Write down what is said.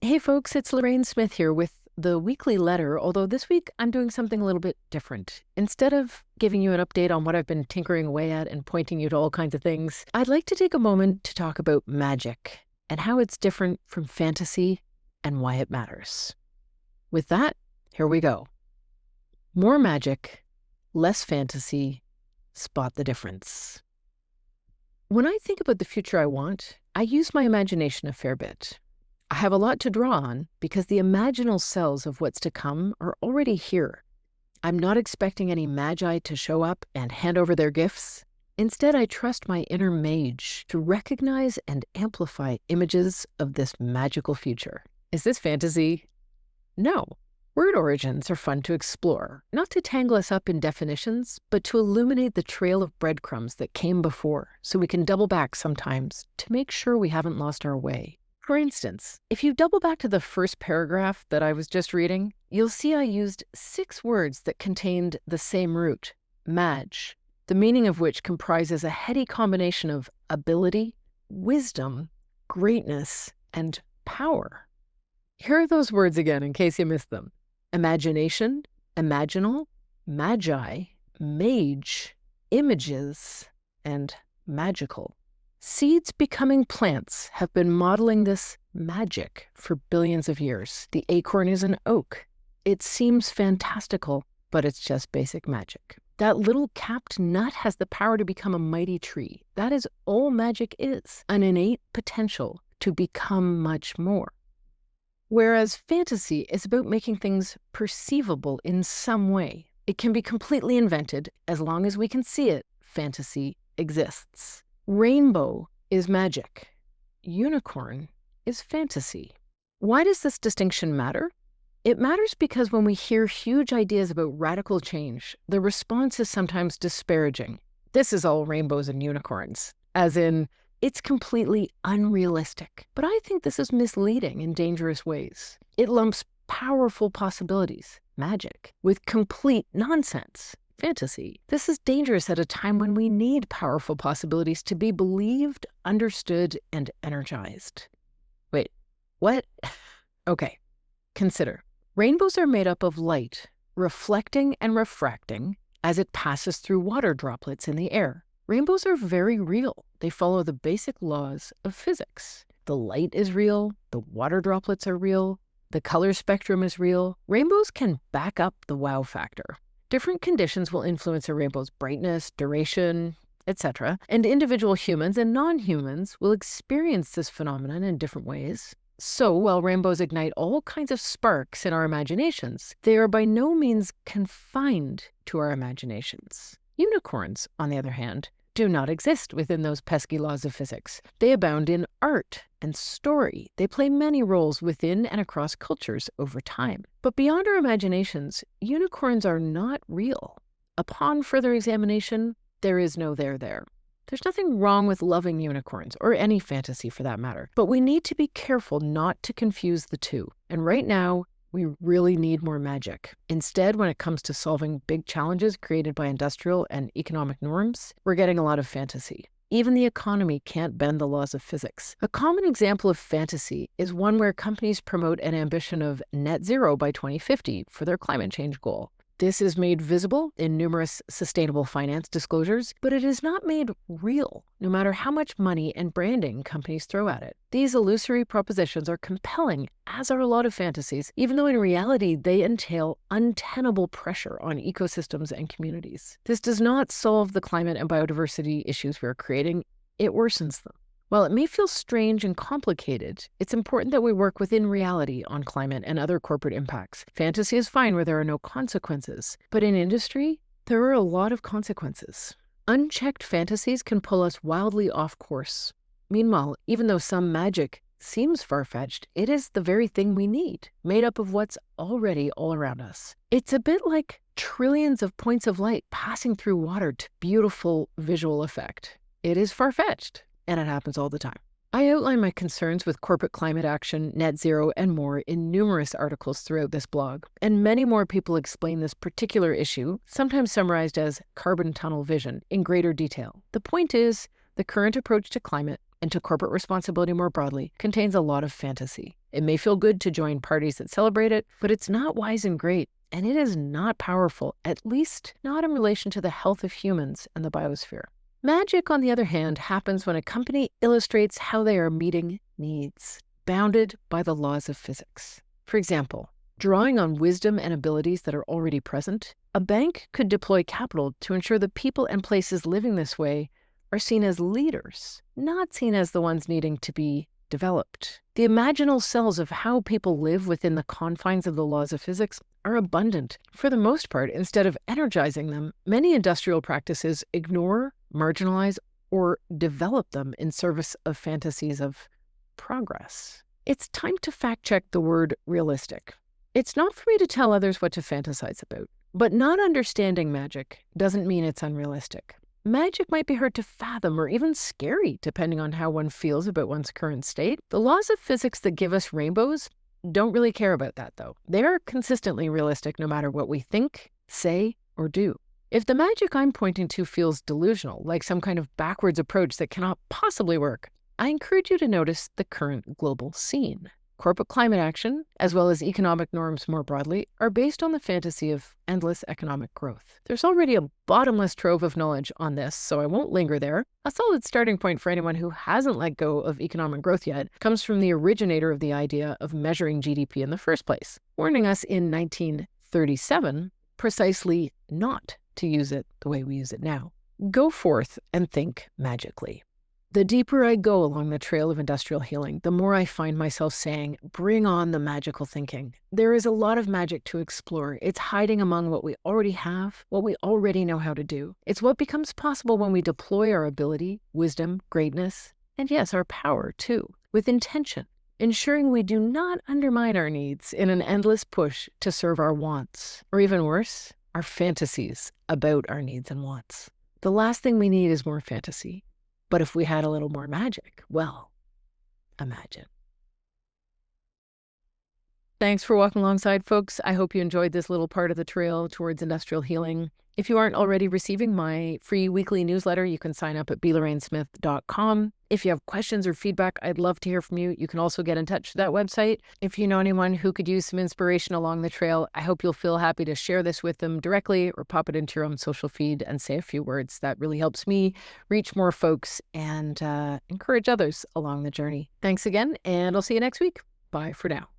Hey folks, it's Lorraine Smith here with the weekly letter, although this week I'm doing something a little bit different. Instead of giving you an update on what I've been tinkering away at and pointing you to all kinds of things, I'd like to take a moment to talk about magic and how it's different from fantasy and why it matters. With that, here we go. More magic, less fantasy, spot the difference. When I think about the future I want, I use my imagination a fair bit. I have a lot to draw on because the imaginal cells of what's to come are already here. I'm not expecting any magi to show up and hand over their gifts. Instead, I trust my inner mage to recognize and amplify images of this magical future. Is this fantasy? No. Word origins are fun to explore, not to tangle us up in definitions, but to illuminate the trail of breadcrumbs that came before, so we can double back sometimes to make sure we haven't lost our way. For instance, if you double back to the first paragraph that I was just reading, you'll see I used 6 words that contained the same root, mag, the meaning of which comprises a heady combination of ability, wisdom, greatness, and power. Here are those words again in case you missed them. Imagination, imaginal, magi, mage, images, and magical. Seeds becoming plants have been modeling this magic for billions of years. The acorn is an oak. It seems fantastical, but it's just basic magic. That little capped nut has the power to become a mighty tree. That is all magic is, an innate potential to become much more. Whereas fantasy is about making things perceivable in some way. It can be completely invented as long as we can see it. Fantasy exists. Rainbow is magic. Unicorn is fantasy. Why does this distinction matter? It matters because when we hear huge ideas about radical change, the response is sometimes disparaging. This is all rainbows and unicorns, as in, it's completely unrealistic. But I think this is misleading in dangerous ways. It lumps powerful possibilities, magic, with complete nonsense, fantasy. This is dangerous at a time when we need powerful possibilities to be believed, understood, and energized. Wait, what? Okay, consider. Rainbows are made up of light, reflecting and refracting as it passes through water droplets in the air. Rainbows are very real. They follow the basic laws of physics. The light is real, the water droplets are real, the color spectrum is real. Rainbows can back up the wow factor. Different conditions will influence a rainbow's brightness, duration, etc., and individual humans and non-humans will experience this phenomenon in different ways. So, while rainbows ignite all kinds of sparks in our imaginations, they are by no means confined to our imaginations. Unicorns, on the other hand, do not exist within those pesky laws of physics. They abound in art and story. They play many roles within and across cultures over time. But beyond our imaginations, unicorns are not real. Upon further examination, there is no there there. There's nothing wrong with loving unicorns, or any fantasy for that matter, but we need to be careful not to confuse the two. And right now, we really need more magic. Instead, when it comes to solving big challenges created by industrial and economic norms, we're getting a lot of fantasy. Even the economy can't bend the laws of physics. A common example of fantasy is one where companies promote an ambition of net zero by 2050 for their climate change goal. This is made visible in numerous sustainable finance disclosures, but it is not made real, no matter how much money and branding companies throw at it. These illusory propositions are compelling, as are a lot of fantasies, even though in reality they entail untenable pressure on ecosystems and communities. This does not solve the climate and biodiversity issues we're creating, it worsens them. While it may feel strange and complicated, it's important that we work within reality on climate and other corporate impacts. Fantasy is fine where there are no consequences, but in industry, there are a lot of consequences. Unchecked fantasies can pull us wildly off course. Meanwhile, even though some magic seems far-fetched, it is the very thing we need, made up of what's already all around us. It's a bit like trillions of points of light passing through water to beautiful visual effect. It is far-fetched. And it happens all the time. I outline my concerns with corporate climate action, net zero, and more in numerous articles throughout this blog. And many more people explain this particular issue, sometimes summarized as carbon tunnel vision, in greater detail. The point is, the current approach to climate and to corporate responsibility more broadly contains a lot of fantasy. It may feel good to join parties that celebrate it, but it's not wise and great, and it is not powerful, at least not in relation to the health of humans and the biosphere. Magic, on the other hand, happens when a company illustrates how they are meeting needs, bounded by the laws of physics. For example, drawing on wisdom and abilities that are already present, a bank could deploy capital to ensure the people and places living this way are seen as leaders, not seen as the ones needing to be developed. The imaginal cells of how people live within the confines of the laws of physics are abundant. For the most part, instead of energizing them, many industrial practices ignore, marginalize, or develop them in service of fantasies of progress. It's time to fact-check the word realistic. It's not for me to tell others what to fantasize about, but not understanding magic doesn't mean it's unrealistic. Magic might be hard to fathom or even scary, depending on how one feels about one's current state. The laws of physics that give us rainbows don't really care about that, though. They're consistently realistic no matter what we think, say, or do. If the magic I'm pointing to feels delusional, like some kind of backwards approach that cannot possibly work, I encourage you to notice the current global scene. Corporate climate action, as well as economic norms more broadly, are based on the fantasy of endless economic growth. There's already a bottomless trove of knowledge on this, so I won't linger there. A solid starting point for anyone who hasn't let go of economic growth yet comes from the originator of the idea of measuring GDP in the first place, warning us in 1937 precisely not to use it the way we use it now. Go forth and think magically. The deeper I go along the trail of industrial healing, the more I find myself saying, bring on the magical thinking. There is a lot of magic to explore. It's hiding among what we already have, what we already know how to do. It's what becomes possible when we deploy our ability, wisdom, greatness, and yes, our power too, with intention, ensuring we do not undermine our needs in an endless push to serve our wants, or even worse, our fantasies about our needs and wants. The last thing we need is more fantasy. But if we had a little more magic, well, imagine. Thanks for walking alongside, folks. I hope you enjoyed this little part of the trail towards industrial healing. If you aren't already receiving my free weekly newsletter, you can sign up at blorrainesmith.com. If you have questions or feedback, I'd love to hear from you. You can also get in touch with that website. If you know anyone who could use some inspiration along the trail, I hope you'll feel happy to share this with them directly or pop it into your own social feed and say a few words. That really helps me reach more folks and encourage others along the journey. Thanks again, and I'll see you next week. Bye for now.